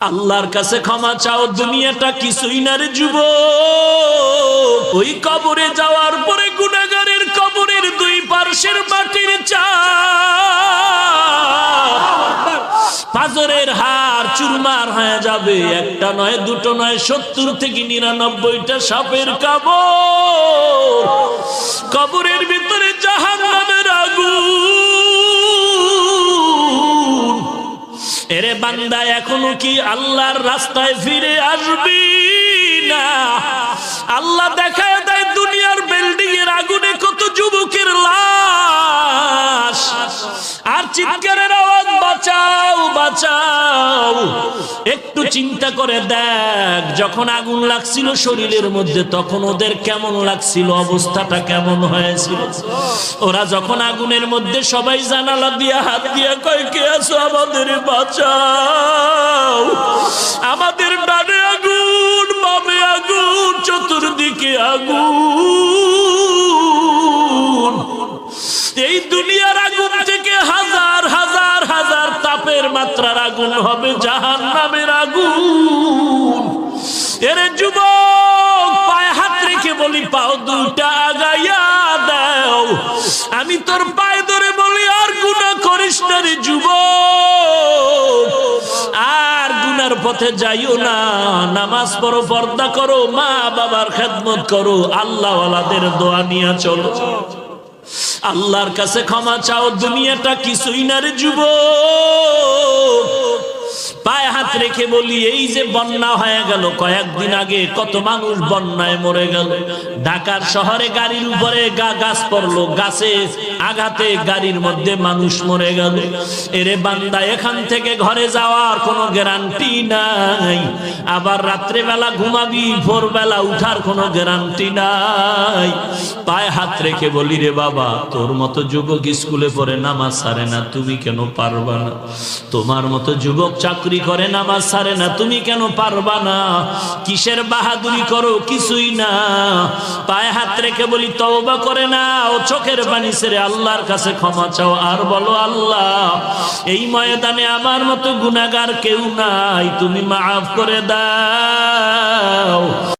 আল্লাহর কাছে ক্ষমা চাও, দুনিয়াটা কিছুই না রে যুবক। ওই কবরে যাওয়ার পরে গুনাহগারের কবরের দুই পার্শ্বের মাটির চাপ পাজরের হাড় চুরমার হয়ে যাবে। একটা নয়, দুটো নয়, 70 থেকে 99টা সাপের কামড়। কবরের ভিতরে জাহান্নামের আগুন। এরে বান্দা, এখনো কি আল্লাহর রাস্তায় ফিরে আসবি না? আল্লাহ দেখায় দেয় দুনিয়ার বিল্ডিং এর আগুনে কত যুবকের লাশ, আর চিৎকারের আওয়াজ, বাঁচাও বাঁচাও। একটু চিন্তা করে দেখ, যখন আগুন লাগছিল শরীরের মধ্যে তখন ওদের কেমন লাগছিল, অবস্থাটা কেমন হয়েছিল। ওরা যখন আগুনের মধ্যে সবাই জানালা দিয়া হাত দিয়া কয়, কে আছো, আমাদের বাঁচাও। আমাদের ডানে আগুন, বামে আগুন, চতুর্দিকে আগুন। এই দুনিয়ার আগুন থেকে হাজার হাজার হাজার তাপের মাত্রার আগুন হবে জাহান্নামের আগুন। এরে যুবক, পায়ে হাত রেখে বলি, পাও দুইটা আগাইয়া দাও। আমি তোর পায়ে ধরে বলি, আর গুনাহ করিস না রে যুবক, আর গুনার পথে যাইও না। নামাজ পড়ো, পর্দা করো, মা বাবার খেদমত করো, আল্লাহ ওয়ালাদের দোয়া নিয়ে চলো। আল্লাহর কাছে ক্ষমা চাও, দুনিয়াটা কিছুই না রে যুবক। পায়ে হাত রেখে বলি, এই যে বন্যা হয়ে গেল কয়েকদিন আগে, কত মানুষ বন্যায় মরে গেল। ঢাকার শহরে গাড়ির উপরে গাছ পড়লো, গাছে আঘাতে গাড়ির মধ্যে মানুষ মরে গেল। এরে বান্দা, এখান থেকে ঘরে যাওয়ার কোনো গ্যারান্টি নাই। আবার রাত্রে বেলা ঘুমাবি, ভোরবেলা উঠার কোনো গ্যারান্টি নাই। পায়ে হাত রেখে বলি, রে বাবা, তোর মতো যুবক স্কুলে পড়ে নামাজ ছাড়ে না, তুমি কেন পারবা না? তোমার মতো যুবক চাকরি করে নামাজ ছাড়ে না, তুমি কেন পারবা না? কিসের বাহাদুরি করো? কিছুই না। পায়ে হাত রেখে বলি, তওবা করে নাও, চোখের পানি ছেড়ে আল্লাহর কাছে ক্ষমা চাও, আর বলো, আল্লাহ, এই ময়দানে আমার মতো গুনাহগার কেউ নাই, তুমি মাফ করে দাও।